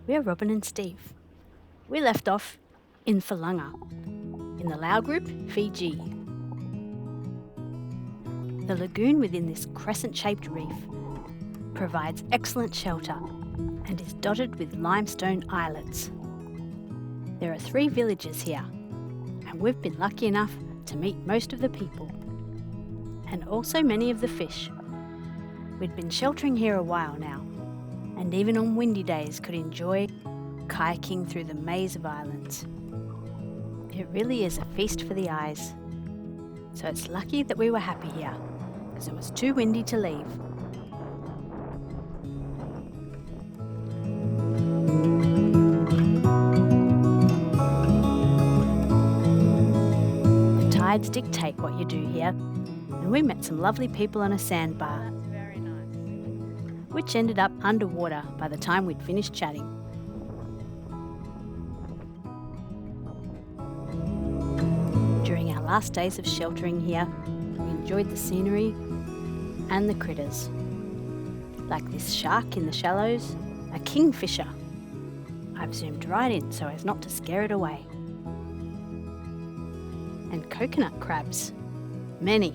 we're Robin and Steve. We left off in Fulaga, in the Lao group, Fiji. The lagoon within this crescent-shaped reef provides excellent shelter and is dotted with limestone islets. There are 3 villages here, and we've been lucky enough to meet most of the people, and also many of the fish. We'd been sheltering here a while now, and even on windy days could enjoy kayaking through the maze of islands. It really is a feast for the eyes. So it's lucky that we were happy here, because it was too windy to leave. The tides dictate what you do here, and we met some lovely people on a sandbar, which ended up underwater by the time we'd finished chatting. During our last days of sheltering here, we enjoyed the scenery and the critters, like this shark in the shallows, a kingfisher. I've zoomed right in so as not to scare it away. And coconut crabs, many.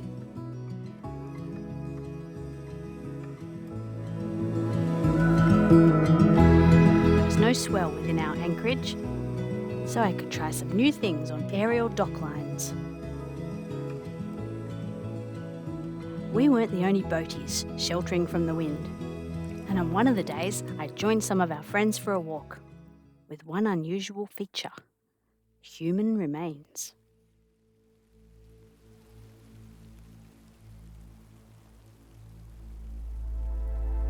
There was no swell within our anchorage, so I could try some new things on aerial dock lines. We weren't the only boaties sheltering from the wind, and on one of the days I joined some of our friends for a walk, with one unusual feature: human remains.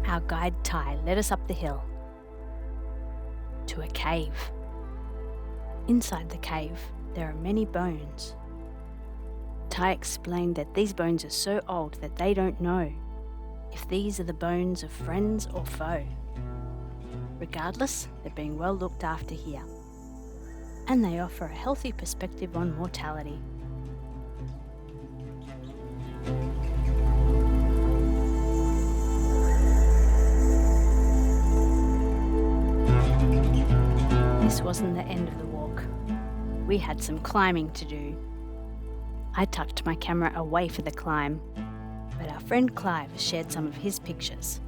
Our guide Ty led us up the hill to a cave. Inside the cave, there are many bones. Ty explained that these bones are so old that they don't know if these are the bones of friends or foe. Regardless, they're being well looked after here, and they offer a healthy perspective on mortality. This wasn't the end of the walk. We had some climbing to do. I tucked my camera away for the climb, but our friend Clive shared some of his pictures.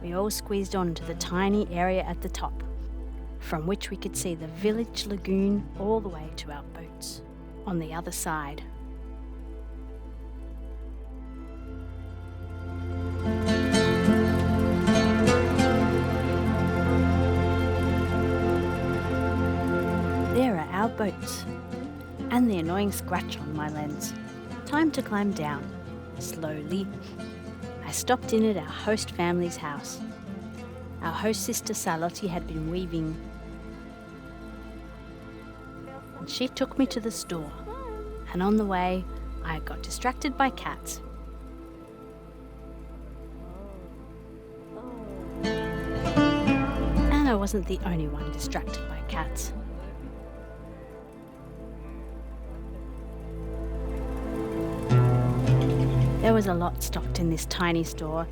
We all squeezed on to the tiny area at the top, from which we could see the village lagoon all the way to our boats on the other side. There are our boats, and the annoying scratch on my lens. Time to climb down. Slowly, I stopped in at our host family's house. Our host sister Salotti had been weaving, and she took me to the store, and on the way I got distracted by cats. And I wasn't the only one distracted by cats. There was a lot stocked in this tiny store,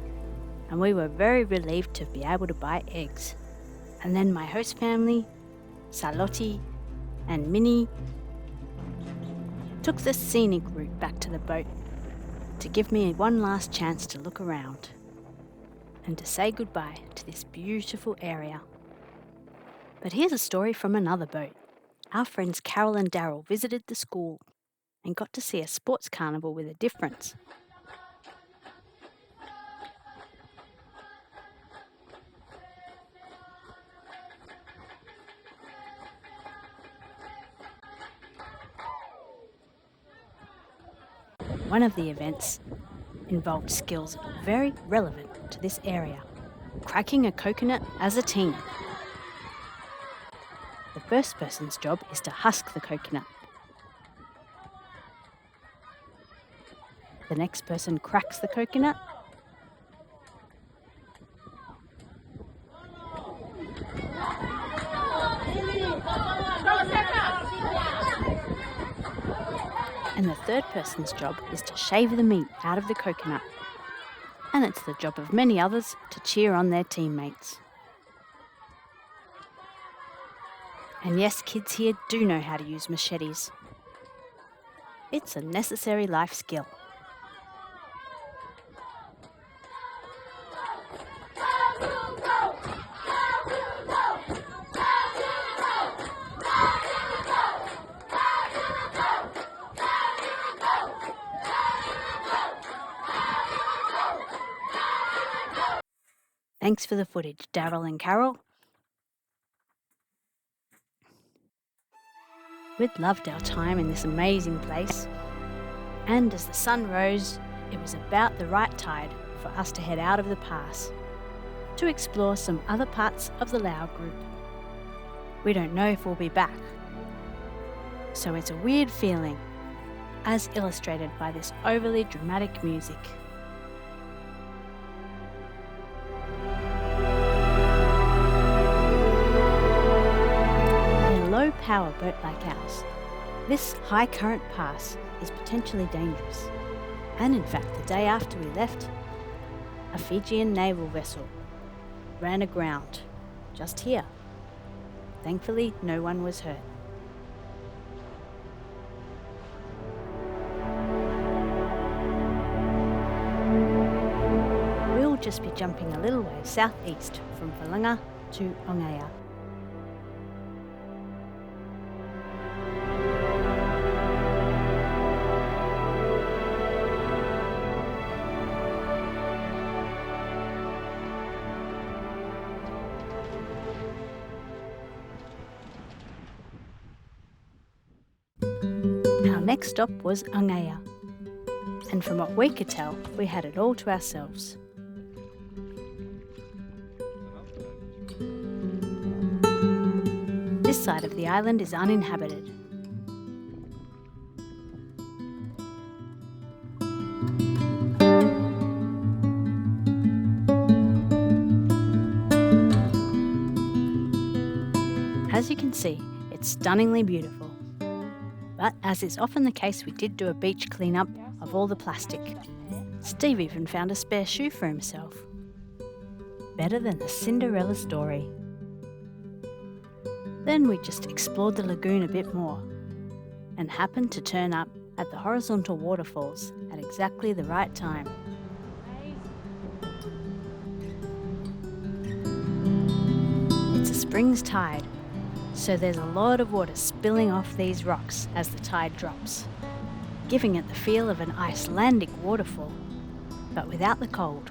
and we were very relieved to be able to buy eggs. And then my host family, Salotti and Minnie, took the scenic route back to the boat to give me one last chance to look around and to say goodbye to this beautiful area. But here's a story from another boat. Our friends Carol and Daryl visited the school and got to see a sports carnival with a difference. One of the events involved skills very relevant to this area: cracking a coconut as a team. The first person's job is to husk the coconut. The next person cracks the coconut. And the third person's job is to shave the meat out of the coconut. And it's the job of many others to cheer on their teammates. And yes, kids here do know how to use machetes. It's a necessary life skill. Thanks for the footage, Daryl and Carol. We'd loved our time in this amazing place. And as the sun rose, it was about the right tide for us to head out of the pass to explore some other parts of the Lao group. We don't know if we'll be back. So it's a weird feeling, as illustrated by this overly dramatic music. In a low power boat like ours, this high current pass is potentially dangerous. And in fact, the day after we left, a Fijian naval vessel ran aground just here. Thankfully, no one was hurt. We'll just be jumping a little way southeast from Fulaga to Ogea. Our next stop was Ogea, and from what we could tell, we had it all to ourselves. This side of the island is uninhabited. As you can see, it's stunningly beautiful. But as is often the case, we did do a beach clean-up of all the plastic. Steve even found a spare shoe for himself. Better than the Cinderella story. Then we just explored the lagoon a bit more and happened to turn up at the horizontal waterfalls at exactly the right time. It's a spring's tide, so there's a lot of water spilling off these rocks as the tide drops, giving it the feel of an Icelandic waterfall, but without the cold.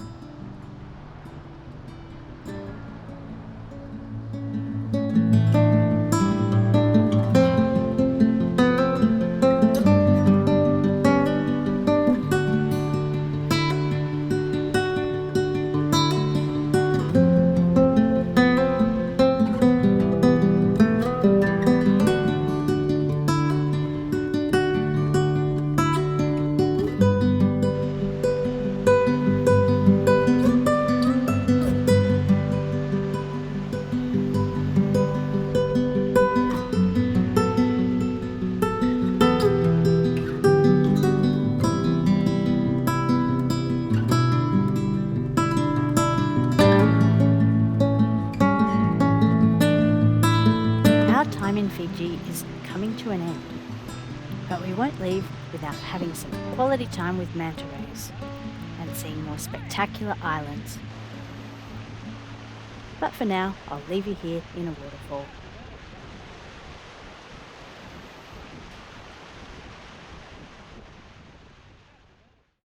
In Fiji is coming to an end, but we won't leave without having some quality time with manta rays and seeing more spectacular islands. But for now, I'll leave you here in a waterfall.